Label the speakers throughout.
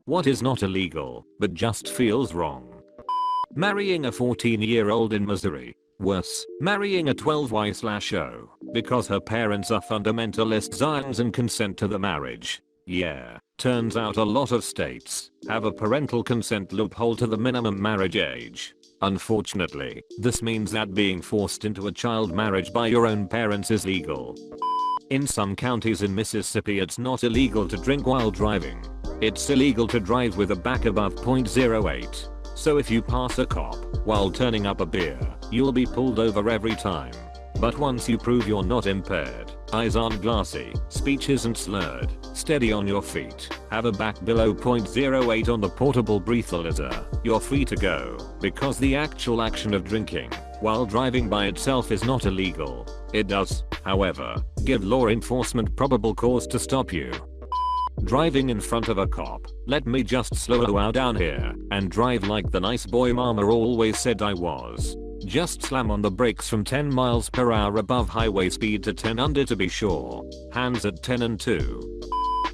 Speaker 1: What is not illegal, but just feels wrong? Marrying a 14-year-old in Missouri. Worse, marrying a 12Y/O because her parents are fundamentalist Zions and consent to the marriage. Yeah, turns out a lot of states have a parental consent loophole to the minimum marriage age. Unfortunately, this means that being forced into a child marriage by your own parents is legal. In some counties in Mississippi it's not illegal to drink while driving. It's illegal to drive with a back above .08. So if you pass a cop while turning up a beer, you'll be pulled over every time. But once you prove you're not impaired, eyes aren't glassy, speech isn't slurred, steady on your feet, have a back below .08 on the portable breathalyzer, you're free to go, because the actual action of drinking while driving by itself is not illegal. It does, however, give law enforcement probable cause to stop you. Driving in front of a cop. Let me just slow down here and drive like the nice boy mama always said I was. Just slam on the brakes from 10 miles per hour above highway speed to 10 under to be sure. Hands at 10 and 2.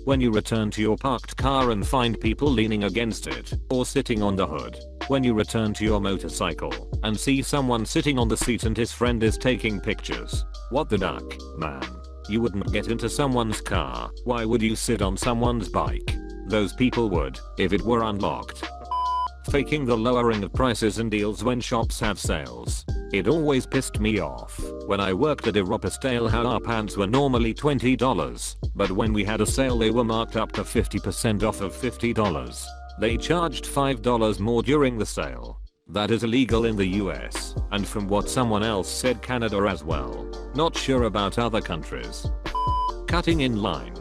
Speaker 1: When you return to your parked car and find people leaning against it or sitting on the hood. When you return to your motorcycle and see someone sitting on the seat and his friend is taking pictures. What the duck, man? You wouldn't get into someone's car. Why would you sit on someone's bike? Those people would, if it were unlocked. Faking the lowering of prices and deals when shops have sales. It always pissed me off when I worked at Aeropostale how our pants were normally $20, but when we had a sale they were marked up to 50% off of $50. They charged $5 more during the sale. That is illegal in the US, and from what someone else said Canada as well. Not sure about other countries. Cutting in line.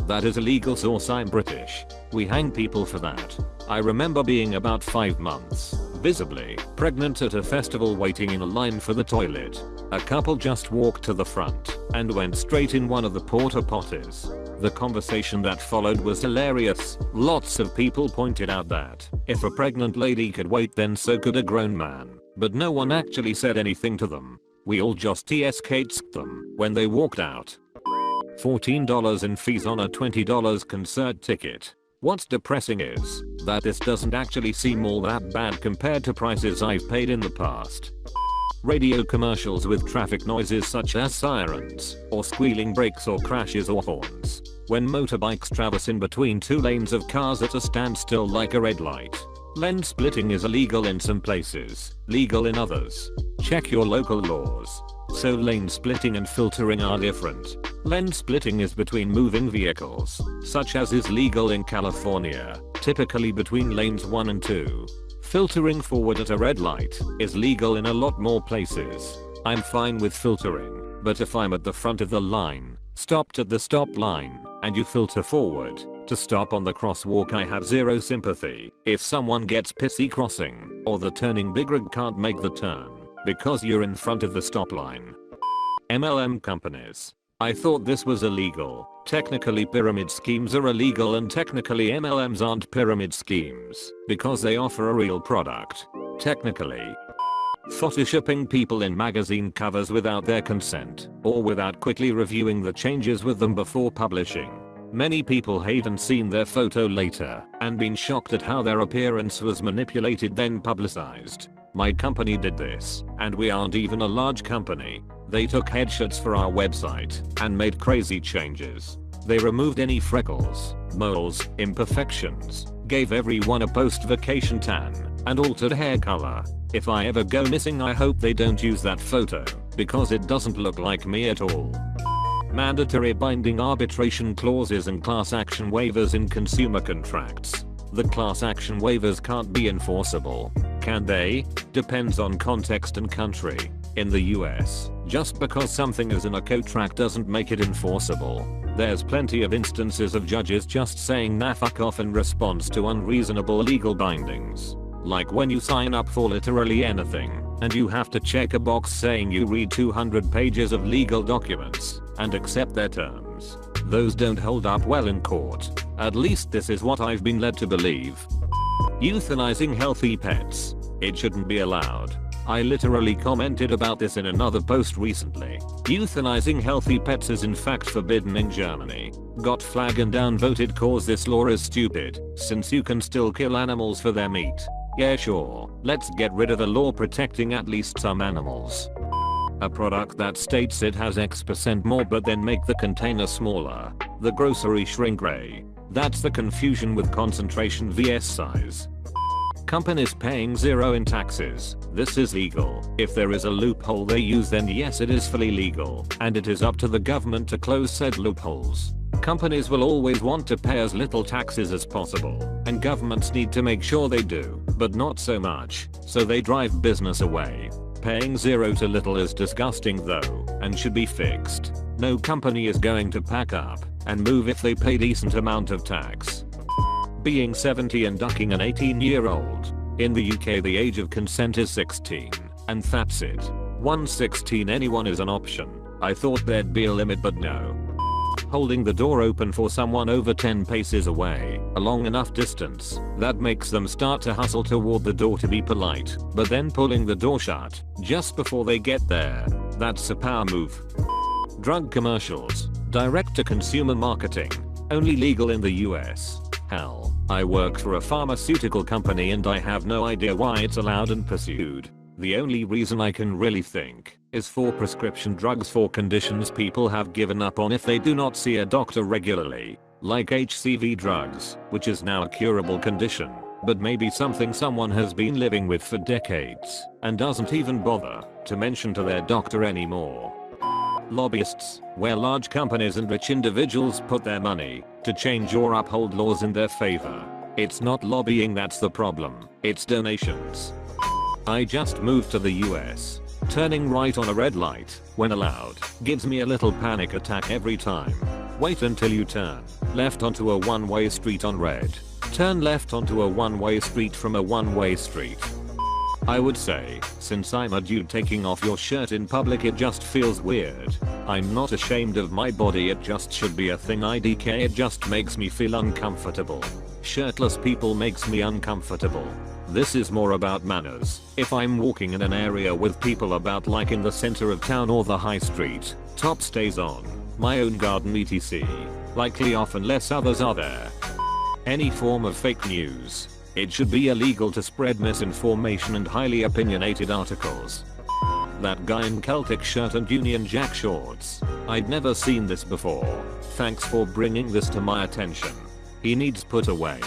Speaker 1: That is illegal source I'm British. We hang people for that. I remember being about 5 months, visibly pregnant at a festival waiting in a line for the toilet. A couple just walked to the front and went straight in one of the porta potties. The conversation that followed was hilarious. Lots of people pointed out that if a pregnant lady could wait then so could a grown man, but no one actually said anything to them. We all just TSK'd them when they walked out. $14 in fees on a $20 concert ticket. What's depressing is that this doesn't actually seem all that bad compared to prices I've paid in the past. Radio commercials with traffic noises such as sirens, or squealing brakes or crashes or horns. When motorbikes traverse in between two lanes of cars at a standstill like a red light. Lane splitting is illegal in some places, legal in others. Check your local laws. So lane splitting and filtering are different. Lane splitting is between moving vehicles, such as is legal in California, typically between lanes 1 and 2. Filtering forward at a red light is legal in a lot more places. I'm fine with filtering, but if I'm at the front of the line, stopped at the stop line, and you filter forward to stop on the crosswalk I have zero sympathy if someone gets pissy crossing or the turning big rig can't make the turn because you're in front of the stop line. MLM companies. I thought this was illegal. Technically pyramid schemes are illegal and technically MLMs aren't pyramid schemes because they offer a real product. Technically. Photoshopping people in magazine covers without their consent or without quickly reviewing the changes with them before publishing. Many people haven't seen their photo later and been shocked at how their appearance was manipulated then publicized. My company did this, and we aren't even a large company. They took headshots for our website and made crazy changes. They removed any freckles, moles, imperfections, gave everyone a post-vacation tan, and altered hair color. If I ever go missing I hope they don't use that photo, because it doesn't look like me at all. Mandatory binding arbitration clauses and class action waivers in consumer contracts. The class action waivers can't be enforceable. Can they? Depends on context and country. In the US, just because something is in a contract doesn't make it enforceable. There's plenty of instances of judges just saying nah fuck off in response to unreasonable legal bindings. Like when you sign up for literally anything, and you have to check a box saying you read 200 pages of legal documents and accept their terms. Those don't hold up well in court. At least this is what I've been led to believe. Euthanizing healthy pets. It shouldn't be allowed. I literally commented about this in another post recently. Euthanizing healthy pets is in fact forbidden in Germany. Got flagged and downvoted cause this law is stupid, since you can still kill animals for their meat. Yeah sure, let's get rid of the law protecting at least some animals. A product that states it has X% more but then make the container smaller. The grocery shrink ray. That's the confusion with concentration vs size. Companies paying zero in taxes. This is legal. If there is a loophole they use, then yes, it is fully legal, and it is up to the government to close said loopholes. Companies will always want to pay as little taxes as possible, and governments need to make sure they do, but not so much, so they drive business away. Paying zero to little is disgusting though, and should be fixed. No company is going to pack up and move if they pay decent amount of tax. Being 70 and ducking an 18-year-old. In the UK the age of consent is 16, and that's it. Once 16 anyone is an option. I thought there'd be a limit but no. Holding the door open for someone over 10 paces away, a long enough distance, that makes them start to hustle toward the door to be polite, but then pulling the door shut just before they get there. That's a power move. Drug commercials. Direct-to-consumer marketing. Only legal in the US. Hell, I work for a pharmaceutical company and I have no idea why it's allowed and pursued. The only reason I can really think is for prescription drugs for conditions people have given up on if they do not see a doctor regularly, like HCV drugs, which is now a curable condition, but maybe something someone has been living with for decades and doesn't even bother to mention to their doctor anymore. Lobbyists, where large companies and rich individuals put their money to change or uphold laws in their favor. It's not lobbying that's the problem, it's donations. I just moved to the US. Turning right on a red light, when allowed, gives me a little panic attack every time. Wait until you turn left onto a one-way street on red. Turn left onto a one-way street from a one-way street. I would say, since I'm a dude, taking off your shirt in public it just feels weird. I'm not ashamed of my body, it just should be a thing. IDK, it just makes me feel uncomfortable. Shirtless people makes me uncomfortable. This is more about manners. If I'm walking in an area with people about, like in the center of town or the high street, top stays on, my own garden etc. Likely off unless others are there. Any form of fake news. It should be illegal to spread misinformation and highly opinionated articles. That guy in Celtic shirt and Union Jack shorts. I'd never seen this before. Thanks for bringing this to my attention. He needs put away.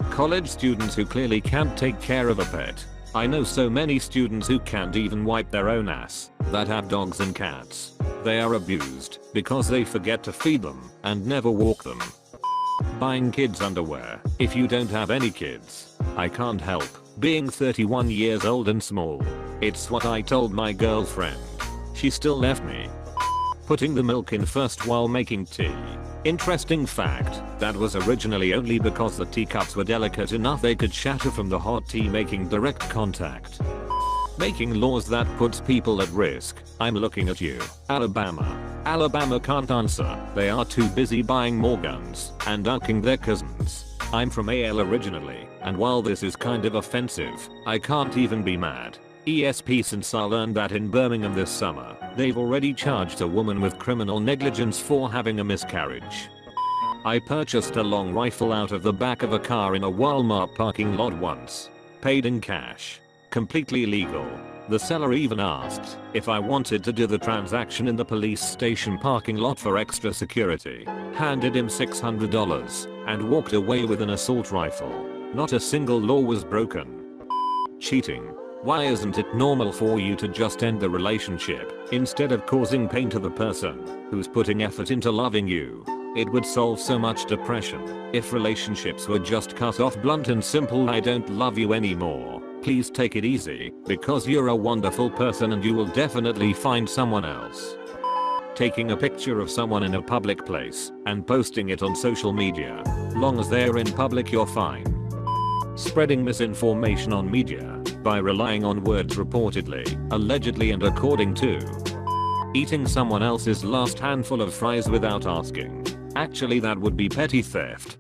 Speaker 1: College students who clearly can't take care of a pet. I know so many students who can't even wipe their own ass, that have dogs and cats. They are abused because they forget to feed them and never walk them. Buying kids underwear. If you don't have any kids, I can't help being 31 years old and small. It's what I told my girlfriend. She still left me. Putting the milk in first while making tea. Interesting fact, that was originally only because the teacups were delicate enough they could shatter from the hot tea making direct contact. Making laws that puts people at risk. I'm looking at you. Alabama. Alabama can't answer. They are too busy buying more guns and ducking their cousins. I'm from AL originally, and while this is kind of offensive, I can't even be mad. ESP, since I learned that in Birmingham this summer, they've already charged a woman with criminal negligence for having a miscarriage. I purchased a long rifle out of the back of a car in a Walmart parking lot once. Paid in cash. Completely legal. The seller even asked if I wanted to do the transaction in the police station parking lot for extra security. Handed him $600 and walked away with an assault rifle. Not a single law was broken. Cheating. Why isn't it normal for you to just end the relationship instead of causing pain to the person who's putting effort into loving you? It would solve so much depression if relationships were just cut off blunt and simple. I don't love you anymore. Please take it easy because you're a wonderful person and you will definitely find someone else. Taking a picture of someone in a public place and posting it on social media. Long as they're in public you're fine. Spreading misinformation on media by relying on words reportedly, allegedly and according to. Eating someone else's last handful of fries without asking. Actually that would be petty theft.